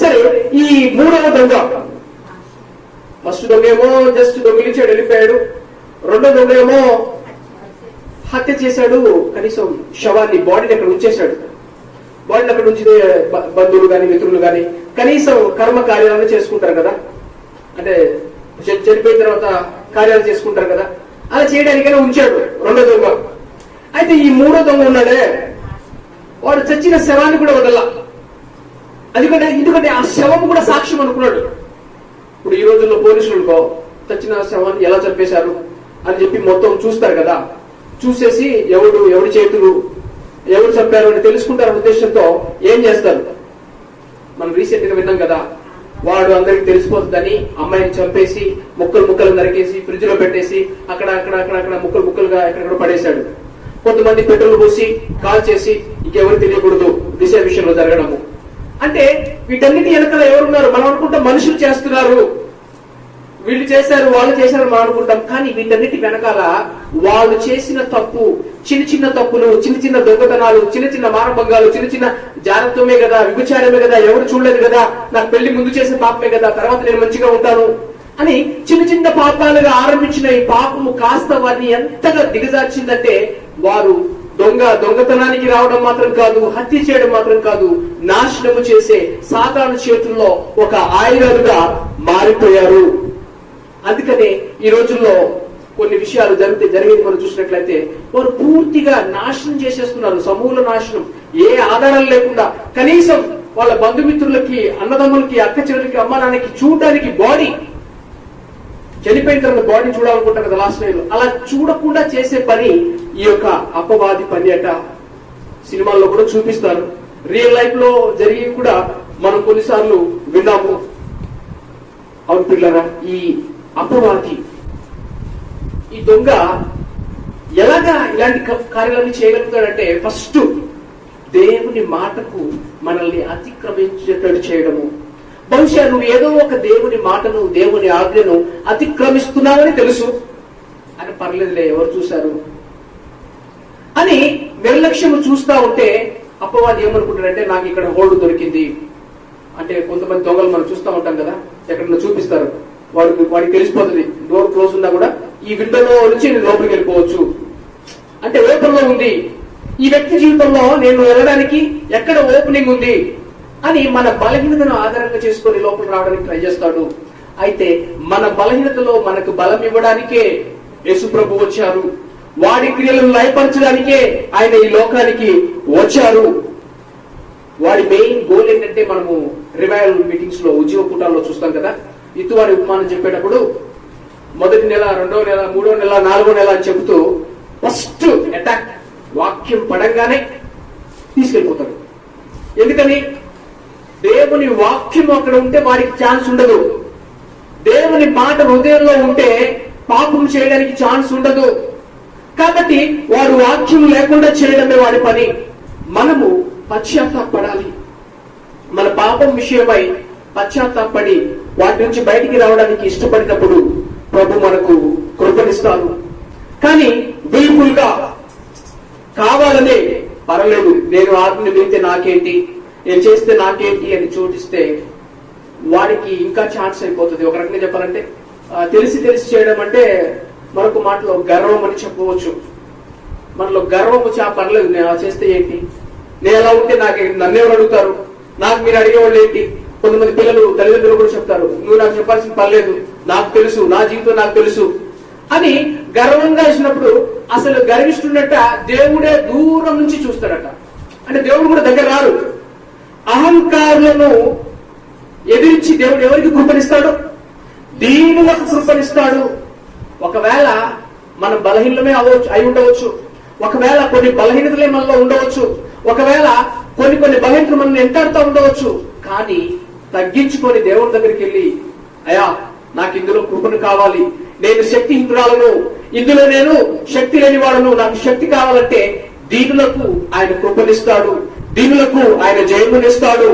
సరే, ఈ మూడవ దొంగ, ఫస్ట్ దొంగ ఏమో జస్ట్ దొంగిలించాడు, వెళ్ళిపోయాడు. రెండో దొంగ ఏమో హత్య చేశాడు, కనీసం శవాన్ని, బాడీని అక్కడ ఉంచేశాడు. బాడీని అక్కడ ఉంచితే బంధువులు కానీ మిత్రులు కానీ కనీసం కర్మ కార్యాలను చేసుకుంటారు కదా, అంటే చనిపోయిన తర్వాత కార్యాలు చేసుకుంటారు కదా, అలా చేయడానికైనా ఉంచాడు రెండో దొంగ. అయితే ఈ మూడో దొంగ ఉన్నాడే, వాడు చచ్చిన శవాన్ని కూడా వదల. ఎందుకంటే ఆ శవం కూడా సాక్ష్యం అనుకున్నాడు. ఇప్పుడు ఈ రోజుల్లో పోలీసులకో చచ్చిన శవాన్ని ఎలా చంపేశారు అని చెప్పి మొత్తం చూస్తారు కదా, చూసేసి ఎవడి చేతులు ఎవరు చంపారు అని తెలుసుకుంటారన్న ఉద్దేశంతో ఏం చేస్తారు, మనం రీసెంట్ గా విన్నాం కదా, వాడు అందరికి తెలిసిపోతుందని అమ్మాయిని చంపేసి ముక్కలు నరికేసి ఫ్రిడ్జ్ లో పెట్టేసి అక్కడ ముక్కలుగా ఎక్కడ పడేశాడు. కొంతమంది పెట్రోల్ పోసి కాల్ చేసి ఇంకెవరు తెలియకూడదు దిశ విషయంలో జరగడము. అంటే వీటన్నిటి వెనకాల ఎవరున్నారు? మనం అనుకుంటాం మనుషులు చేస్తున్నారు, వీళ్ళు చేశారు వాళ్ళు చేశారు మనం అనుకుంటాం. కానీ వీటన్నిటి వెనకాల వాళ్ళు చేసిన తప్పు, చిన్న తప్పులు, చిన్న దొంగతనాలు, చిన్న మానభంగాలు, చిన్న జాగ్రత్తమే కదా, విభచారమే కదా, ఎవరు చూడలేదు కదా, నాకు పెళ్లి ముందు చేసిన పాపమే కదా, తర్వాత నేను మంచిగా ఉంటాను అని చిన్న పాపాలుగా ఆరంభించిన ఈ పాపము కాస్త వారిని ఎంతగా దిగజార్చిందంటే, వారు దొంగతనానికి రావడం మాత్రం కాదు, హత్య చేయడం మాత్రం కాదు, నాశనము చేసే సాతాను చేతుల్లో ఒక ఆయుధాలుగా మారిపోయారు. అందుకనే ఈ రోజుల్లో కొన్ని విషయాలు జరిగేది మనం చూసినట్లయితే వారు పూర్తిగా నాశనం చేసేస్తున్నారు, సమూల నాశనం, ఏ ఆధారాలు లేకుండా. కనీసం వాళ్ళ బంధుమిత్రులకి, అన్నదమ్ములకి, అక్క చెల్లెలకి, అమ్మ నాన్నకి చూడడానికి బాడీ చనిపోయిన తర్వాత బాడీ చూడాలనుకుంటారు కదా లాస్ట్ టైం, అలా చూడకుండా చేసే పని ఈ యొక్క అపవాది పని అట. సినిమాల్లో కూడా చూపిస్తారు, రియల్ లైఫ్ లో జరిగి కూడా మనం కొన్నిసార్లు విన్నాము. అవును పిల్లరా, ఈ అపవాది, ఈ దొంగ ఎలాగా ఇలాంటి కార్యాలన్నీ చేయగలుగుతాడంటే, ఫస్ట్ దేవుని మాటకు మనల్ని అతిక్రమించేటట్టు చేయడము. బహుశా నువ్వు ఏదో ఒక దేవుని మాటను, దేవుని ఆజ్ఞను అతిక్రమిస్తున్నావని తెలుసు అని, పర్లేదులే ఎవరు చూశారు అని నిర్లక్ష్యము చూస్తా ఉంటే అపవాది ఏమనుకుంటాడంటే, నాకు ఇక్కడ హోల్డ్ దొరికింది అంటే. కొంతమంది దొంగలు మనం చూస్తూ ఉంటాం కదా, ఎక్కడన్నా చూపిస్తారు, వాడికి తెలిసిపోతుంది డోర్ క్లోజ్ ఉన్నా కూడా ఈ విండోలో నుంచి నేను లోపలికి వెళ్ళిపోవచ్చు అంటే ఓపెన్ లో ఉంది, ఈ వ్యక్తి జీవితంలో నేను వెళ్ళడానికి ఎక్కడ ఓపెనింగ్ ఉంది అని మన బలహీనతను ఆధారంగా చేసుకొని లోపలికి రావడానికి ట్రై చేస్తాడు. అయితే మన బలహీనతలో మనకు బలం ఇవ్వడానికే యేసు ప్రభు వచ్చారు, వాడి క్రియలను లయపరచడానికే ఆయన ఈ లోకానికి వచ్చారు. వాడి మెయిన్ గోల్ ఏంటంటే, మనము రివైవల్ మీటింగ్స్ లో, ఉద్యోగ కూటాల్లో చూస్తాం కదా, ఇతువారి ఉపమానం చెప్పేటప్పుడు మొదటి నెల, రెండవ నెల, మూడో నెల, నాలుగో నెల అని చెబుతూ ఫస్ట్ అటాక్ వాక్యం పడంగానే తీసుకెళ్లిపోతాడు. ఎందుకని? దేవుని వాక్యం అక్కడ ఉంటే వాడికి ఛాన్స్ ఉండదు. దేవుని మాట హృదయంలో ఉంటే పాపం చేయడానికి ఛాన్స్ ఉండదు. కాబట్టి వాడు వాక్యం లేకుండా చేయడమే వాడి పని. మనము పశ్చాత్తాపడాలి. మన పాపం విషయమై పశ్చాత్తాపడి వాటి నుంచి బయటికి రావడానికి ఇష్టపడినప్పుడు ప్రభు మనకు కృపనిస్తారు. కానీ విల్ఫుల్ గా కావాలనే, పర్లేదు నేను ఆజ్ఞ మీరితే నాకేంటి, నేను చేస్తే నాకేంటి అని చూపిస్తే వాడికి ఇంకా ఛాన్స్ అయిపోతుంది. ఒక రకంగా చెప్పాలంటే తెలిసి చేయడం అంటే మరొక మాటలో గర్వం అని చెప్పవచ్చు. మనలో గర్వం వచ్చి పర్లేదు నేను అలా చేస్తే ఏంటి, నేను ఎలా ఉంటే నన్నెవరు అడుగుతారు, నాకు మీరు అడిగేవాళ్ళు ఏంటి. కొంతమంది పిల్లలు, తల్లిదండ్రులు కూడా చెప్తారు, నువ్వు నాకు చెప్పాల్సిన పర్లేదు, నాకు తెలుసు, నా జీవితం నాకు తెలుసు అని గర్వంగా ఇచ్చినప్పుడు అసలు గర్విస్తున్నట్ట దేవుడే దూరం నుంచి చూస్తాడట. అంటే దేవుడు కూడా దగ్గర రాడు. అహంకారులను ఎదిరించి దేవుడు ఎవరికి కృపణిస్తాడు? దీనులకు కృపణిస్తాడు. ఒకవేళ మన బలహీనమే అయి ఉండవచ్చు, ఒకవేళ కొన్ని బలహీనతలే మనలో ఉండవచ్చు, ఒకవేళ కొన్ని బలహీనతలు మనం ఎంటాడుతూ ఉండవచ్చు. కానీ తగ్గించుకొని దేవుడి దగ్గరికి వెళ్ళి, అయ్యా నాకు ఇందులో కృపను కావాలి, నేను శక్తిహీనురాలను, ఇందులో నేను శక్తి లేని వాడను, నాకు శక్తి కావాలంటే దీనులకు ఆయన కృపనిస్తాడు, దీనులకు ఆయన జయమునిస్తాడు.